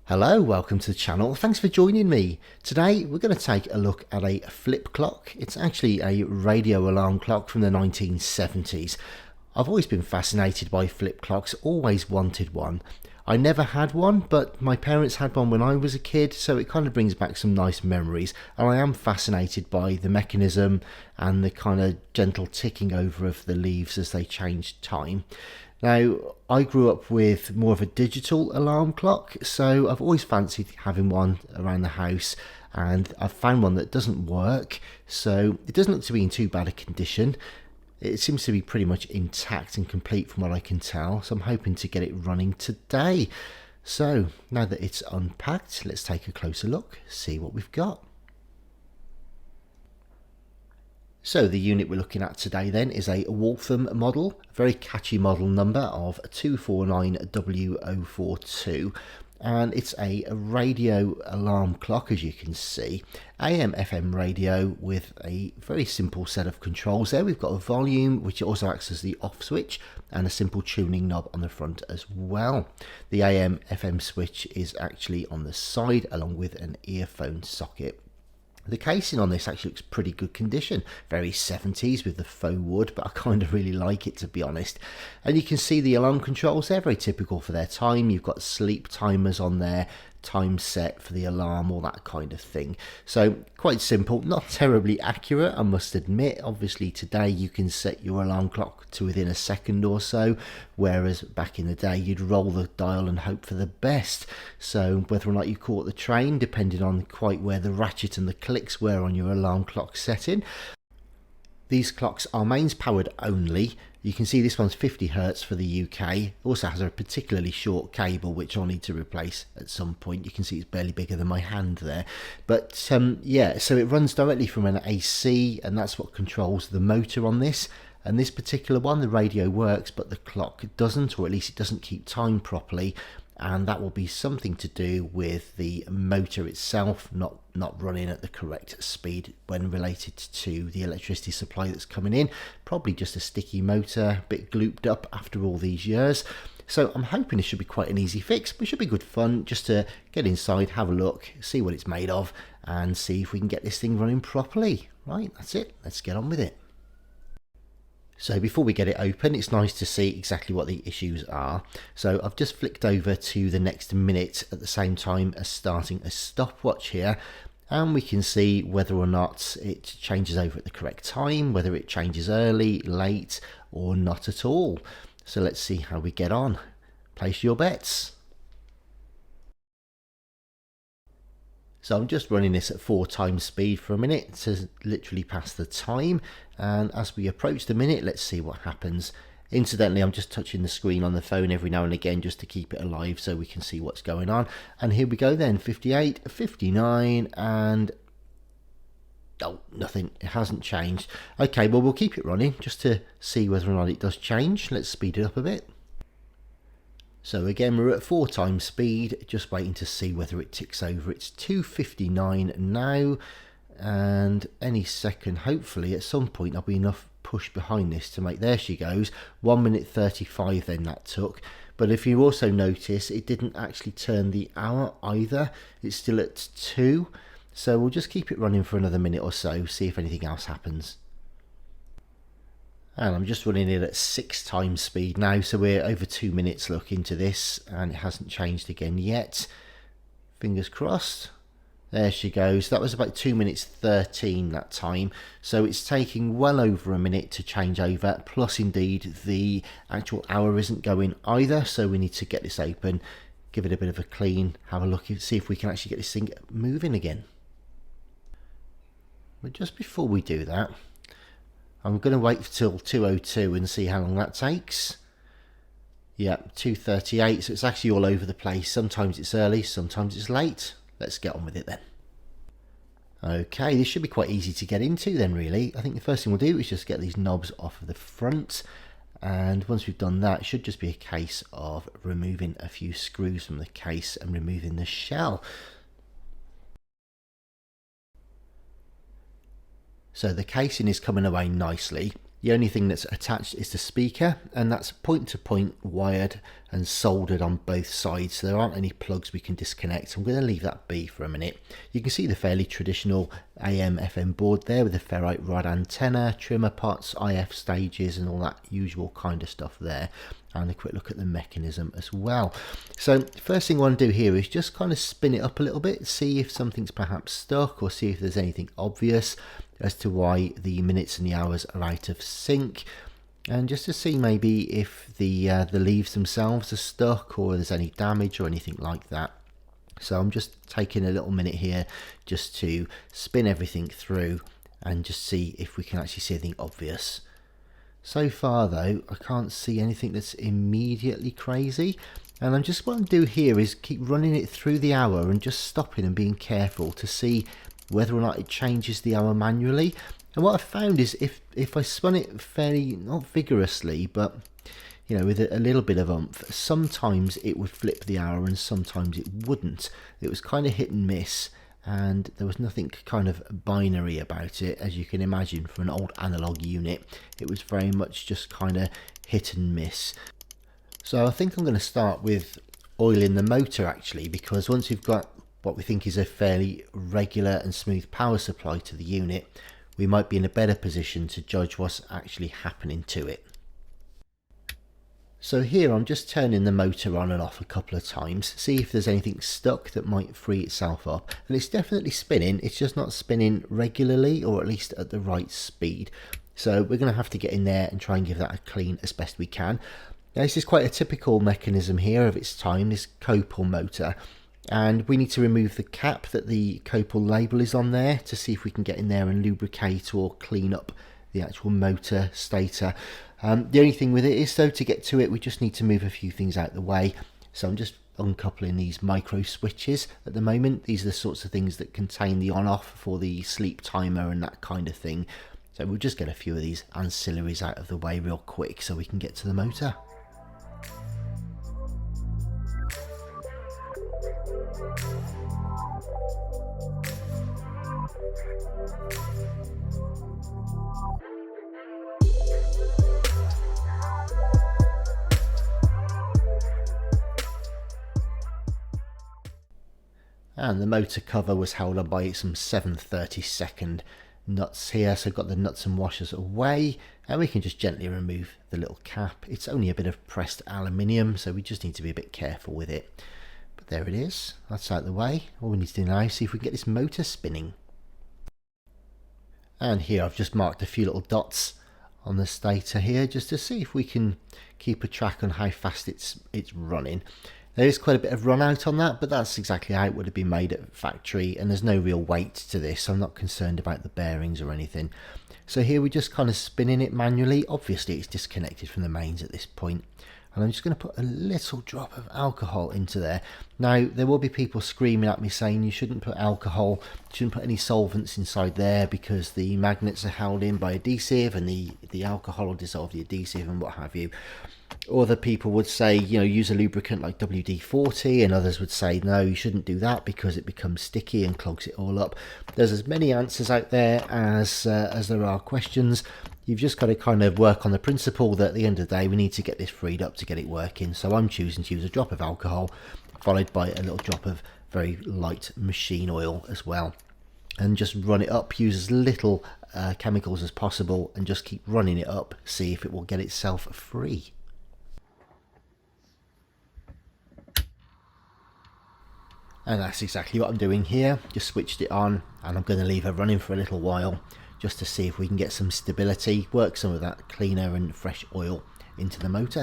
Hello, welcome to the channel. Thanks for joining me. Today we're going to take a look at a flip clock. It's actually a radio alarm clock from the 1970s. I've always been fascinated by flip clocks, always wanted one. I never had one, but my parents had one when I was a kid, so it kind of brings back some nice memories. And I am fascinated by the mechanism and the kind of gentle ticking over of the leaves as they change time. Now, I grew up with more of a digital alarm clock, so I've always fancied having one around the house, and I've found one that doesn't work, so it doesn't look to be in too bad a condition. It seems to be pretty much intact and complete from what I can tell, so I'm hoping to get it running today. So, now that it's unpacked, let's take a closer look, see what we've got. So the unit we're looking at today then is a Waltham model, a very catchy model number of 249W042, and it's a radio alarm clock, as you can see, AM FM radio with a very simple set of controls there. We've got a volume, which also acts as the off switch, and a simple tuning knob on the front as well. The AM FM switch is actually on the side along with an earphone socket. The casing on this actually looks pretty good condition, very 70s with the faux wood, but I kind of really like it, to be honest. And you can see the alarm controls, they're very typical for their time. You've got sleep timers on there, time set for the alarm, all that kind of thing. So quite simple, not terribly accurate, I must admit. Obviously today you can set your alarm clock to within a second or so, whereas back in the day you'd roll the dial and hope for the best. So whether or not you caught the train, depending on quite where the ratchet and the clicks were on your alarm clock setting. These clocks are mains powered only. You can see this one's 50 Hz for the UK. Also has a particularly short cable which I'll need to replace at some point. You can see it's barely bigger than my hand there. But yeah, so it runs directly from an AC, and that's what controls the motor on this. And this particular one, the radio works, but the clock doesn't, or at least it doesn't keep time properly. And that will be something to do with the motor itself not running at the correct speed when related to the electricity supply that's coming in. Probably just a sticky motor, a bit glooped up after all these years. So I'm hoping this should be quite an easy fix, but it should be good fun just to get inside, have a look, see what it's made of, and see if we can get this thing running properly. Right, that's it. Let's get on with it. So before we get it open, it's nice to see exactly what the issues are. So I've just flicked over to the next minute at the same time as starting a stopwatch here, and we can see whether or not it changes over at the correct time, whether it changes early, late, or not at all. So let's see how we get on. Place your bets. So I'm just running this at 4 times speed for a minute to literally pass the time, and as we approach the minute, let's see what happens. Incidentally, I'm just touching the screen on the phone every now and again just to keep it alive so we can see what's going on. And here we go then, 58, 59, and oh, nothing, it hasn't changed. Okay, well we'll keep it running just to see whether or not it does change. Let's speed it up a bit. So again, we're at 4 times speed, just waiting to see whether it ticks over. It's 2:59 now, and any second, hopefully at some point there'll be enough push behind this to make, there she goes, 1 minute 35 then that took. But if you also notice, it didn't actually turn the hour either, it's still at 2. So we'll just keep it running for another minute or so, see if anything else happens. And I'm just running it at 6 times speed now, so we're over 2 minutes look into this, and it hasn't changed again yet. Fingers crossed. There she goes. That was about 2 minutes 13 that time, so it's taking well over a minute to change over, plus indeed the actual hour isn't going either, so we need to get this open, give it a bit of a clean, have a look and see if we can actually get this thing moving again. But just before we do that, I'm going to wait till 2:02 and see how long that takes. Yeah, 2:38, so it's actually all over the place. Sometimes it's early, sometimes it's late. Let's get on with it then. Okay, this should be quite easy to get into then, really. I think the first thing we'll do is just get these knobs off of the front. And once we've done that, it should just be a case of removing a few screws from the case and removing the shell. So the casing is coming away nicely. The only thing that's attached is the speaker, and that's point to point wired and soldered on both sides, so there aren't any plugs we can disconnect. I'm going to leave that be for a minute. You can see the fairly traditional AM FM board there with the ferrite rod antenna, trimmer pots, IF stages and all that usual kind of stuff there, and a quick look at the mechanism as well. So first thing I want to do here is just kind of spin it up a little bit, see if something's perhaps stuck or see if there's anything obvious as to why the minutes and the hours are out of sync, and just to see maybe if the leaves themselves are stuck or there's any damage or anything like that. So I'm just taking a little minute here just to spin everything through and just see if we can actually see anything obvious. So far though, I can't see anything that's immediately crazy, and I'm just, what I'm do here is keep running it through the hour and just stopping and being careful to see whether or not it changes the hour manually. And what I've found is if I spun it fairly, not vigorously, but you know, with a little bit of oomph, sometimes it would flip the hour and sometimes it wouldn't. It was kind of hit and miss, and there was nothing kind of binary about it, as you can imagine for an old analog unit. It was very much just kind of hit and miss. So I think I'm going to start with oiling the motor actually, because once we've got what we think is a fairly regular and smooth power supply to the unit, we might be in a better position to judge what's actually happening to it. So here I'm just turning the motor on and off a couple of times, see if there's anything stuck that might free itself up, and it's definitely spinning, it's just not spinning regularly or at least at the right speed. So we're going to have to get in there and try and give that a clean as best we can. Now this is quite a typical mechanism here of its time, this copal motor. And we need to remove the cap that the copal label is on there to see if we can get in there and lubricate or clean up the actual motor stator. The only thing with it is though, to get to it we just need to move a few things out the way. So I'm just uncoupling these micro switches at the moment. These are the sorts of things that contain the on off for the sleep timer and that kind of thing. So we'll just get a few of these ancillaries out of the way real quick so we can get to the motor. And the motor cover was held on by some 7/32 nuts here, so got the nuts and washers away, and we can just gently remove the little cap. It's only a bit of pressed aluminium, so we just need to be a bit careful with it. But there it is, that's out the way. All we need to do now is see if we can get this motor spinning. And here I've just marked a few little dots on the stator here just to see if we can keep a track on how fast it's running. There is quite a bit of run out on that, but that's exactly how it would have been made at factory, and there's no real weight to this, so I'm not concerned about the bearings or anything. So here we're just kind of spinning it manually. Obviously it's disconnected from the mains at this point, and I'm just going to put a little drop of alcohol into there. Now there will be people screaming at me saying you shouldn't put alcohol, you shouldn't put any solvents inside there because the magnets are held in by adhesive and the alcohol will dissolve the adhesive and what have you. Other people would say, you know, use a lubricant like WD-40, and others would say no, you shouldn't do that because it becomes sticky and clogs it all up. There's as many answers out there as there are questions. You've just got to kind of work on the principle that at the end of the day we need to get this freed up to get it working. So I'm choosing to use a drop of alcohol followed by a little drop of very light machine oil as well, and just run it up. Use as little chemicals as possible and just keep running it up, see if it will get itself free. And that's exactly what I'm doing here. Just switched it on and I'm going to leave her running for a little while just to see if we can get some stability, work some of that cleaner and fresh oil into the motor.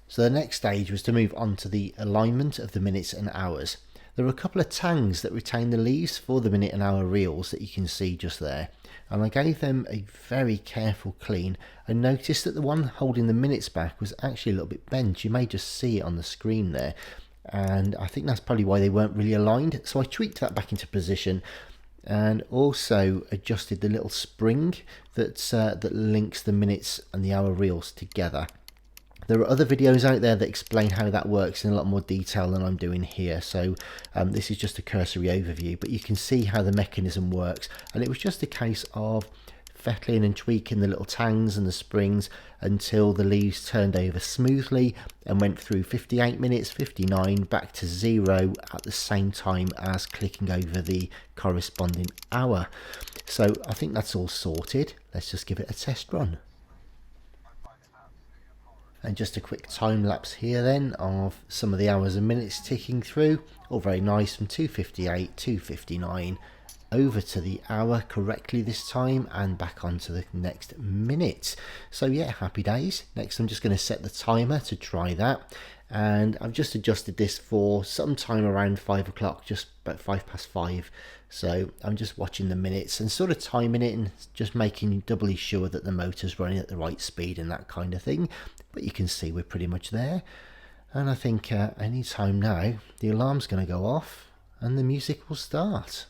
So the next stage was to move on to the alignment of the minutes and hours. There were a couple of tangs that retain the leaves for the minute and hour reels that you can see just there, and I gave them a very careful clean. I noticed that the one holding the minutes back was actually a little bit bent. You may just see it on the screen there, and I think that's probably why they weren't really aligned. So I tweaked that back into position and also adjusted the little spring that links the minutes and the hour reels together. There are other videos out there that explain how that works in a lot more detail than I'm doing here, so this is just a cursory overview, but you can see how the mechanism works, and it was just a case of fettling and tweaking the little tangs and the springs until the leaves turned over smoothly and went through 58 minutes, 59, back to 0 at the same time as clicking over the corresponding hour. So I think that's all sorted. Let's just give it a test run. And just a quick time lapse here then of some of the hours and minutes ticking through. All very nice, from 2:58, 2:59 over to the hour correctly this time and back onto the next minute. So yeah, happy days. Next I'm just going to set the timer to try that, and I've just adjusted this for some time around 5 o'clock, just about 5 past 5. So I'm just watching the minutes and sort of timing it and just making doubly sure that the motor's running at the right speed and that kind of thing. But you can see we're pretty much there, and I think any time now the alarm's going to go off and the music will start.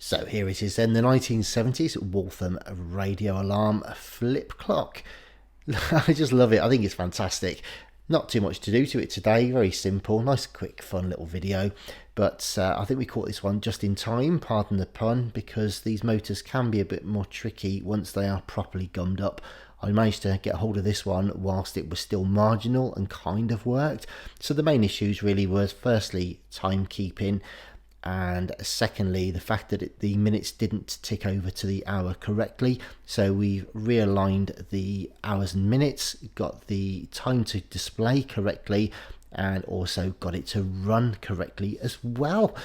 So here it is then, the 1970s Waltham radio alarm flip clock. I just love it. I think it's fantastic. Not too much to do to it today, very simple, nice quick fun little video, but I think we caught this one just in time, pardon the pun, because these motors can be a bit more tricky once they are properly gummed up. I managed to get hold of this one whilst it was still marginal and kind of worked. So the main issues really was firstly timekeeping, and secondly the fact that the minutes didn't tick over to the hour correctly. So we've realigned the hours and minutes, got the time to display correctly, and also got it to run correctly as well.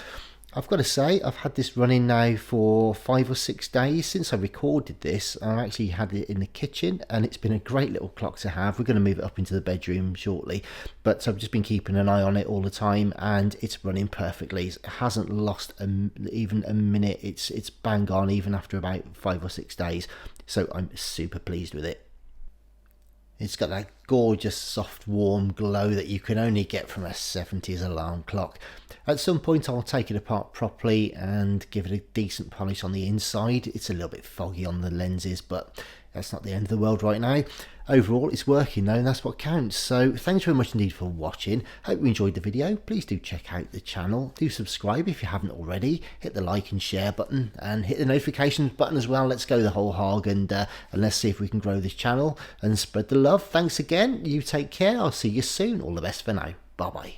I've got to say, I've had this running now for 5 or 6 days since I recorded this. I actually had it in the kitchen, and it's been a great little clock to have. We're going to move it up into the bedroom shortly, but I've just been keeping an eye on it all the time, and it's running perfectly. It hasn't lost even a minute. It's bang on even after about 5 or 6 days, so I'm super pleased with it. It's got that gorgeous soft warm glow that you can only get from a 70s alarm clock. At some point I'll take it apart properly and give it a decent polish on the inside. It's a little bit foggy on the lenses, but that's not the end of the world right now. Overall it's working though, and that's what counts. So thanks very much indeed for watching. Hope you enjoyed the video. Please do check out the channel. Do subscribe if you haven't already. Hit the like and share button and hit the notifications button as well. Let's go the whole hog, and let's see if we can grow this channel and spread the love. Thanks again. You take care. I'll see you soon. All the best for now. Bye bye.